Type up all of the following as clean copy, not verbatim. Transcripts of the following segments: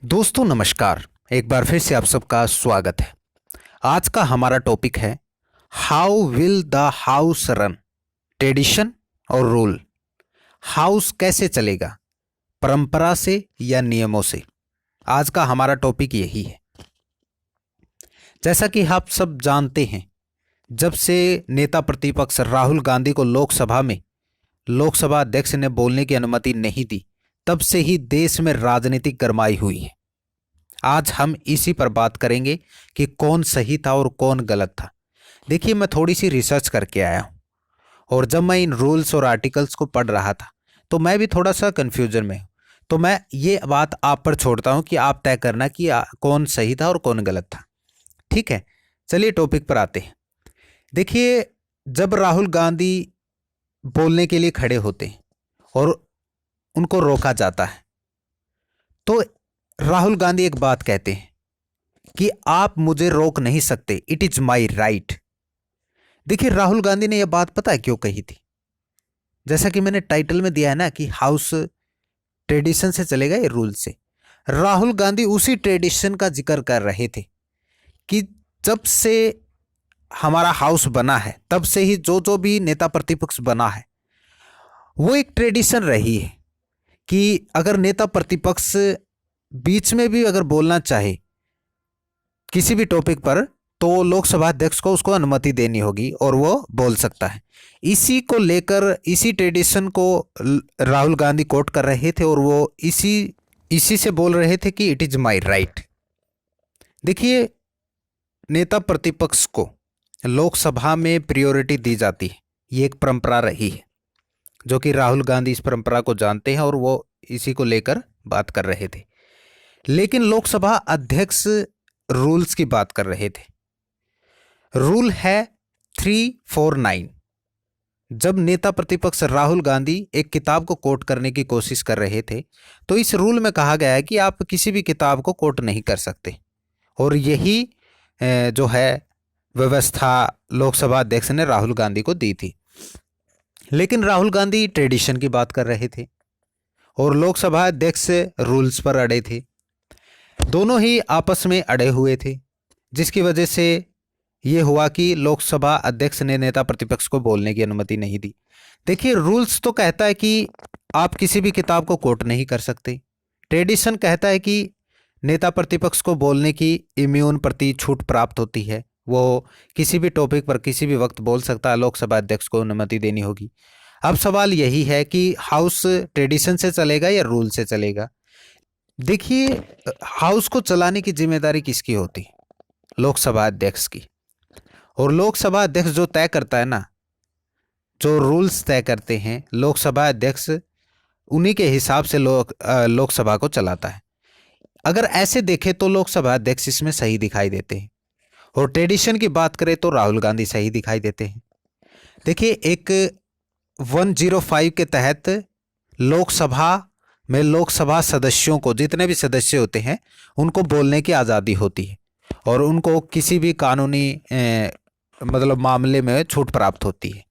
दोस्तों नमस्कार। एक बार फिर से आप सबका स्वागत है। आज का हमारा टॉपिक है how will the house run, tradition और रूल। हाउस कैसे चलेगा, परंपरा से या नियमों से। आज का हमारा टॉपिक यही है। जैसा कि आप सब जानते हैं, जब से नेता प्रतिपक्ष राहुल गांधी को लोकसभा में लोकसभा अध्यक्ष ने बोलने की अनुमति नहीं दी, तब से ही देश में राजनीतिक गरमाई हुई है। आज हम इसी पर बात करेंगे कि कौन सही था और कौन गलत था। देखिए, मैं थोड़ी सी रिसर्च करके आया हूँ और जब मैं इन रूल्स और आर्टिकल्स को पढ़ रहा था तो मैं भी थोड़ा सा कन्फ्यूजन में हूँ। तो मैं ये बात आप पर छोड़ता हूँ कि आप तय करना कि कौन सही था और कौन गलत था। ठीक है, चलिए टॉपिक पर आते हैं। देखिए, जब राहुल गांधी बोलने के लिए खड़े होते हैं और उनको रोका जाता है तो राहुल गांधी एक बात कहते हैं कि आप मुझे रोक नहीं सकते, इट इज माई राइट। देखिए, राहुल गांधी ने यह बात पता है क्यों कही थी? जैसा कि मैंने टाइटल में दिया है ना कि हाउस ट्रेडिशन से चलेगा या रूल से। राहुल गांधी उसी ट्रेडिशन का जिक्र कर रहे थे कि जब से हमारा हाउस बना है तब से ही जो जो भी नेता प्रतिपक्ष बना है वो एक ट्रेडिशन रही है कि अगर नेता प्रतिपक्ष बीच में भी अगर बोलना चाहे किसी भी टॉपिक पर तो लोकसभा अध्यक्ष को उसको अनुमति देनी होगी और वो बोल सकता है। इसी को लेकर, इसी ट्रेडिशन को राहुल गांधी कोट कर रहे थे और वो इसी से बोल रहे थे कि इट इज माय राइट। देखिए, नेता प्रतिपक्ष को लोकसभा में प्रायोरिटी दी जाती है, ये एक परंपरा रही है जो कि राहुल गांधी इस परंपरा को जानते हैं और वो इसी को लेकर बात कर रहे थे। लेकिन लोकसभा अध्यक्ष रूल्स की बात कर रहे थे। रूल है 349। जब नेता प्रतिपक्ष राहुल गांधी एक किताब को कोट करने की कोशिश कर रहे थे तो इस रूल में कहा गया है कि आप किसी भी किताब को कोट नहीं कर सकते, और यही जो है व्यवस्था लोकसभा अध्यक्ष ने राहुल गांधी को दी थी। लेकिन राहुल गांधी ट्रेडिशन की बात कर रहे थे और लोकसभा अध्यक्ष रूल्स पर अड़े थे। दोनों ही आपस में अड़े हुए थे, जिसकी वजह से ये हुआ कि लोकसभा अध्यक्ष ने नेता प्रतिपक्ष को बोलने की अनुमति नहीं दी। देखिए, रूल्स तो कहता है कि आप किसी भी किताब को कोट नहीं कर सकते। ट्रेडिशन कहता है कि नेता प्रतिपक्ष को बोलने की इम्यून प्रति छूट प्राप्त होती है, वो किसी भी टॉपिक पर किसी भी वक्त बोल सकता है, लोकसभा अध्यक्ष को अनुमति देनी होगी। अब सवाल यही है कि हाउस ट्रेडिशन से चलेगा या रूल से चलेगा। देखिए, हाउस को चलाने की जिम्मेदारी किसकी होती है? लोकसभा अध्यक्ष की। और लोकसभा अध्यक्ष जो तय करता है ना, जो रूल्स तय करते हैं, लोकसभा अध्यक्ष उन्हीं के हिसाब से लोकसभा को चलाता है। अगर ऐसे देखें तो लोकसभा अध्यक्ष इसमें सही दिखाई देते हैं, और ट्रेडिशन की बात करें तो राहुल गांधी सही दिखाई देते हैं। देखिए, एक 105 के तहत लोकसभा में लोकसभा सदस्यों को, जितने भी सदस्य होते हैं, उनको बोलने की आज़ादी होती है और उनको किसी भी कानूनी मतलब मामले में छूट प्राप्त होती है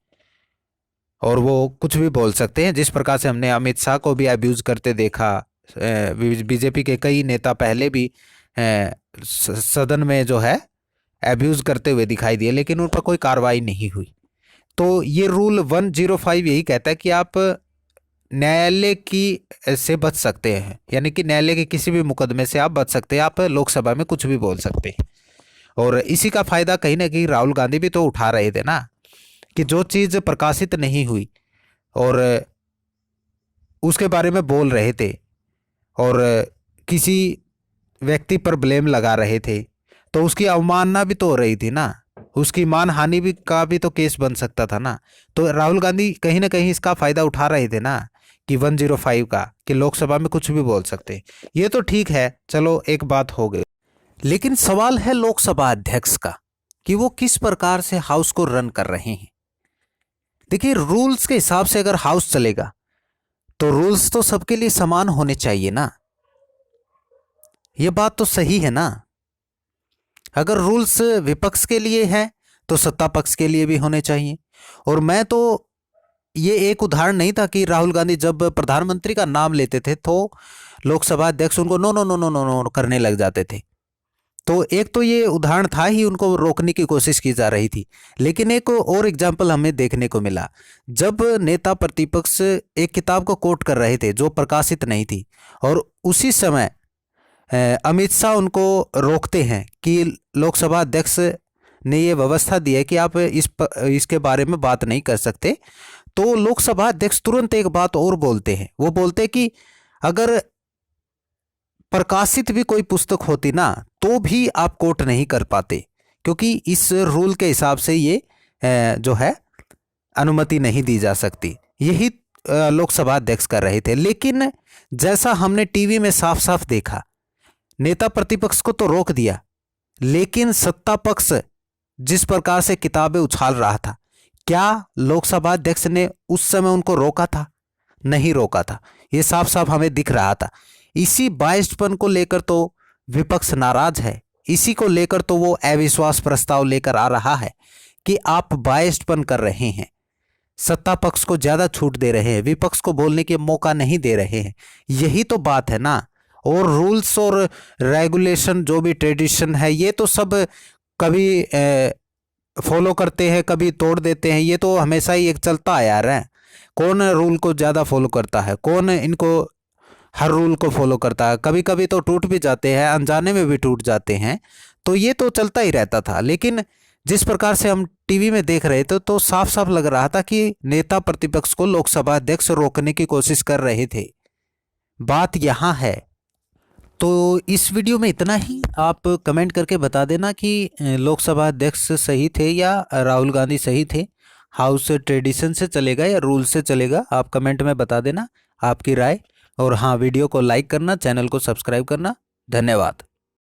और वो कुछ भी बोल सकते हैं। जिस प्रकार से हमने अमित शाह को भी अब्यूज़ करते देखा, बीजेपी के कई नेता पहले भी सदन में जो है अब्यूज़ करते हुए दिखाई दिए, लेकिन उन पर कोई कार्रवाई नहीं हुई। तो ये रूल 105 यही कहता है कि आप न्यायालय की से बच सकते हैं, यानी कि न्यायालय के किसी भी मुकदमे से आप बच सकते हैं, आप लोकसभा में कुछ भी बोल सकते हैं। और इसी का फायदा कहीं ना कहीं राहुल गांधी भी तो उठा रहे थे ना, कि जो चीज़ प्रकाशित नहीं हुई और उसके बारे में बोल रहे थे और किसी व्यक्ति पर ब्लेम लगा रहे थे, तो उसकी अवमानना भी तो हो रही थी ना, उसकी मानहानि भी का भी तो केस बन सकता था ना। तो राहुल गांधी कहीं ना कहीं इसका फायदा उठा रहे थे ना, कि 105 का, कि लोकसभा में कुछ भी बोल सकते हैं। ये तो ठीक है, चलो एक बात हो गई। लेकिन सवाल है लोकसभा अध्यक्ष का कि वो किस प्रकार से हाउस को रन कर रहे हैं। देखिए, रूल्स के हिसाब से अगर हाउस चलेगा तो रूल्स तो सबके लिए समान होने चाहिए ना, ये बात तो सही है ना। अगर रूल्स विपक्ष के लिए है तो सत्ता पक्ष के लिए भी होने चाहिए। और मैं तो, ये एक उदाहरण नहीं था कि राहुल गांधी जब प्रधानमंत्री का नाम लेते थे तो लोकसभा अध्यक्ष उनको no no no no no no करने लग जाते थे। तो एक तो ये उदाहरण था ही, उनको रोकने की कोशिश की जा रही थी। लेकिन एक और एग्जाम्पल हमें देखने को मिला, जब नेता प्रतिपक्ष एक किताब को कोट कर रहे थे जो प्रकाशित नहीं थी, और उसी समय अमित शाह उनको रोकते हैं कि लोकसभा अध्यक्ष ने ये व्यवस्था दी है कि आप इसके बारे में बात नहीं कर सकते। तो लोकसभा अध्यक्ष तुरंत एक बात और बोलते हैं, वो बोलते हैं कि अगर प्रकाशित भी कोई पुस्तक होती ना तो भी आप कोट नहीं कर पाते, क्योंकि इस रूल के हिसाब से ये जो है अनुमति नहीं दी जा सकती। यही लोकसभा अध्यक्ष कर रहे थे। लेकिन जैसा हमने टीवी में साफ साफ देखा, नेता प्रतिपक्ष को तो रोक दिया, लेकिन सत्ता पक्ष जिस प्रकार से किताबें उछाल रहा था, क्या लोकसभा अध्यक्ष ने उस समय उनको रोका था? नहीं रोका था। ये साफ साफ हमें दिख रहा था। इसी बाइस्डपन को लेकर तो विपक्ष नाराज है, इसी को लेकर तो वो अविश्वास प्रस्ताव लेकर आ रहा है कि आप बाइस्डपन कर रहे हैं, सत्ता पक्ष को ज्यादा छूट दे रहे हैं, विपक्ष को बोलने के मौका नहीं दे रहे हैं। यही तो बात है ना। और रूल्स और रेगुलेशन जो भी ट्रेडिशन है, ये तो सब कभी फॉलो करते हैं, कभी तोड़ देते हैं। ये तो हमेशा ही एक चलता आया है। कौन रूल को ज़्यादा फॉलो करता है, कौन इनको हर रूल को फॉलो करता है? कभी कभी तो टूट भी जाते हैं, अनजाने में भी टूट जाते हैं। तो ये तो चलता ही रहता था। लेकिन जिस प्रकार से हम टीवी में देख रहे थे तो साफ साफ लग रहा था कि नेता प्रतिपक्ष को लोकसभा अध्यक्ष रोकने की कोशिश कर रहे थे। बात यहाँ है। तो इस वीडियो में इतना ही। आप कमेंट करके बता देना कि लोकसभा अध्यक्ष सही थे या राहुल गांधी सही थे, हाउस ट्रेडिशन से चलेगा या रूल से चलेगा। आप कमेंट में बता देना आपकी राय। और हाँ, वीडियो को लाइक करना, चैनल को सब्सक्राइब करना। धन्यवाद।